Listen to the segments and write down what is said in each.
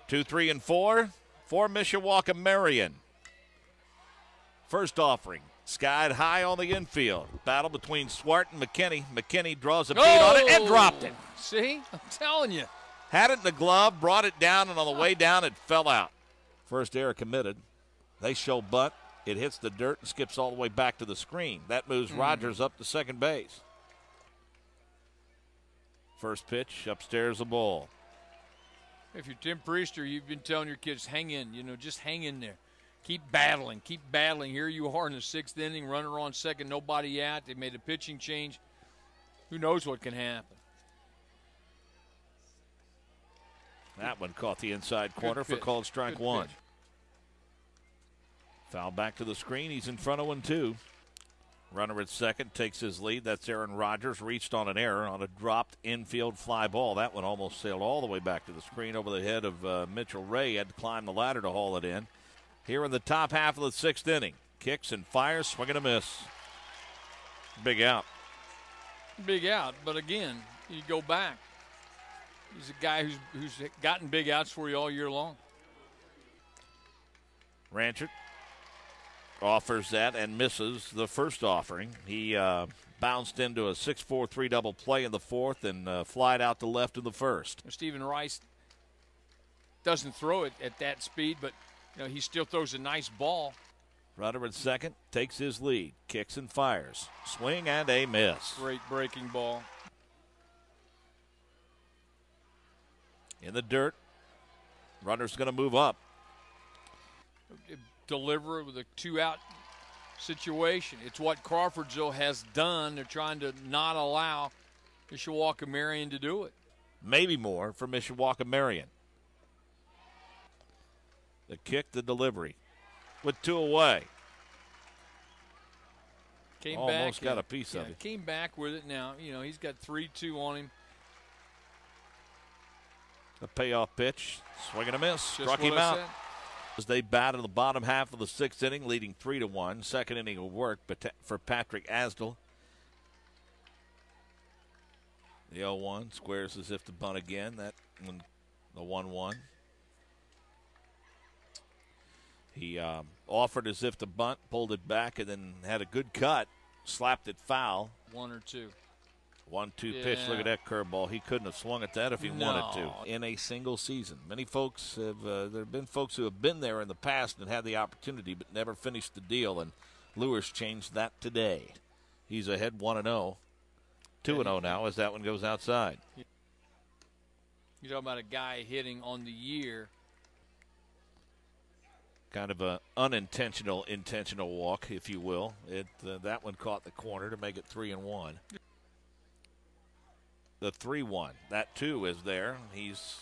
2, 3, and 4 for Mishawaka Marian. First offering, skied high on the infield. Battle between Swart and McKinney. McKinney draws a beat on it and dropped it. See, I'm telling you. Had it in the glove, brought it down, and on the way down, it fell out. First error committed. They show bunt. It hits the dirt and skips all the way back to the screen. That moves Rogers up to second base. First pitch, upstairs the ball. If you're Tim Priester, you've been telling your kids, hang in, just hang in there. Keep battling, keep battling. Here you are in the 6th inning, runner on second, nobody out. They made a pitching change. Who knows what can happen? That one caught the inside corner for called strike one. Foul back to the screen. He's in front of 1-2. Runner at second takes his lead. That's Aaron Rodgers. Reached on an error on a dropped infield fly ball. That one almost sailed all the way back to the screen over the head of Mitchell Ray. Had to climb the ladder to haul it in. Here in the top half of the 6th inning. Kicks and fires, swing and a miss. Big out. Big out, but again, you go back. He's a guy who's gotten big outs for you all year long. Ranchard offers that and misses the first offering. He bounced into a 6-4-3 double play in the 4th and flied out to left in the 1st. Stephen Rice doesn't throw it at that speed, but he still throws a nice ball. Runner at second takes his lead, kicks and fires. Swing and a miss. Great breaking ball. In the dirt. Runner's going to move up. Deliver it with a 2-out situation. It's what Crawfordsville has done. They're trying to not allow Mishawaka Marian to do it. Maybe more for Mishawaka Marian. The kick, the delivery. With 2 away. Almost got a piece of it. Came back with it now. He's got 3-2 on him. The payoff pitch. Swing and a miss. Struck him out. As they bat in the bottom half of the 6th inning, leading 3-1. Second inning of work for Patrick Asdell. The 0-1 squares as if to bunt again. That one, the 1-1. He offered as if to bunt, pulled it back, and then had a good cut, slapped it foul. 1 or 2. 1-2 pitch. Look at that curveball. He couldn't have swung at that if he wanted to in a single season. Many folks have, there have been folks who have been there in the past and had the opportunity but never finished the deal, and Lewis changed that today. He's ahead 1-0. 2-0 now as that one goes outside. You're talking about a guy hitting on the year. Kind of an unintentional, intentional walk, if you will. That one caught the corner to make it 3-1. The 3-1. That, too, is there. He's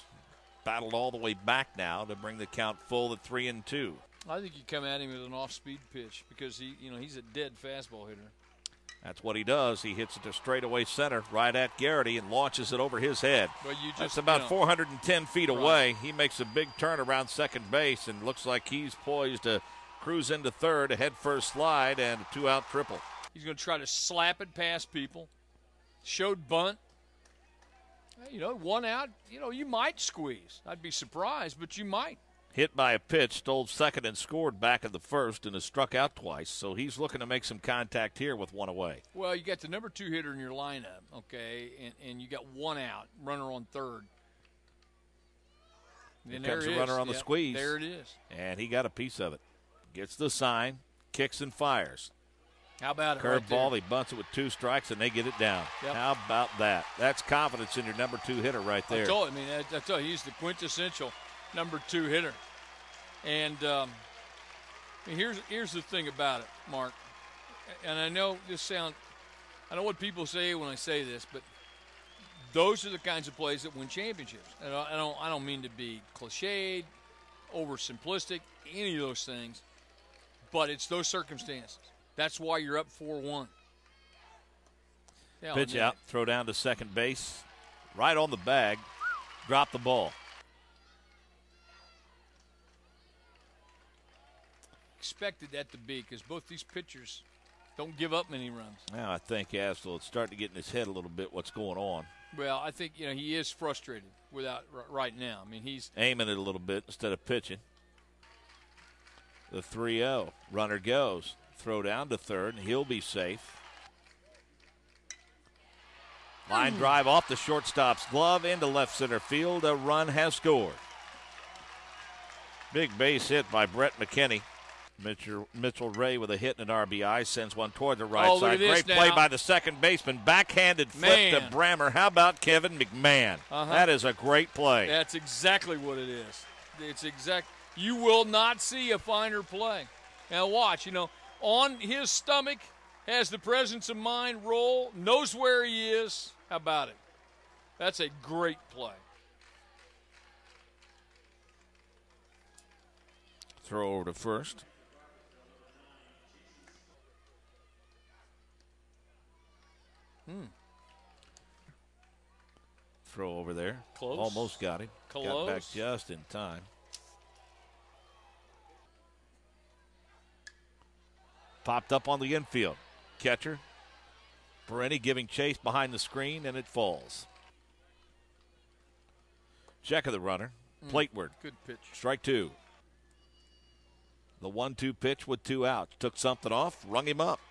battled all the way back now to bring the count full at 3-2. I think you come at him with an off-speed pitch because he's a dead fastball hitter. That's what he does. He hits it to straightaway center right at Garrity and launches it over his head. That's about 410 feet away. He makes a big turn around second base and looks like he's poised to cruise into third, a head-first slide, and a 2-out triple. He's going to try to slap it past people. Showed bunt. 1 out, you might squeeze. I'd be surprised, but you might. Hit by a pitch, stole second and scored back in the 1st and has struck out twice. So he's looking to make some contact here with 1 away. Well, you got the number 2 hitter in your lineup, okay, and you got 1 out, runner on third. Then there comes the runner on the squeeze. There it is. And he got a piece of it. Gets the sign, kicks and fires. How about it? Curveball, he bunts it with 2 strikes, and they get it down. Yep. How about that? That's confidence in your number 2 hitter right there. I told you, he's the quintessential number 2 hitter. And here's the thing about it, Mark. And I know I know what people say when I say this, but those are the kinds of plays that win championships. And I don't mean to be cliched, oversimplistic, any of those things, but it's those circumstances. That's why you're up 4-1. Pitch out, throw down to second base, right on the bag, drop the ball. Expected that to be because both these pitchers don't give up many runs. Now I think Asdell is starting to get in his head a little bit what's going on. Well, I think, he is frustrated right now. I mean, he's aiming it a little bit instead of pitching. The 3-0. Runner goes. Throw down to third, and he'll be safe. Line drive off the shortstop's glove into left center field. A run has scored. Big base hit by Brett McKinney. Mitchell Ray with a hit and an RBI sends one toward the right side. Great play by the second baseman. Backhanded flip to Brammer. How about Kevin McMahon? That is a great play. That's exactly what it is. It's exact. You will not see a finer play. Now watch, on his stomach, has the presence of mind, roll, knows where he is. How about it? That's a great play. Throw over to first. Throw over there. Close. Almost got him. Close. Got back just in time. Popped up on the infield. Catcher. Bereni giving chase behind the screen, and it falls. Check of the runner. Plateward. Good pitch. Strike two. The 1-2 pitch with 2 outs. Took something off, rung him up.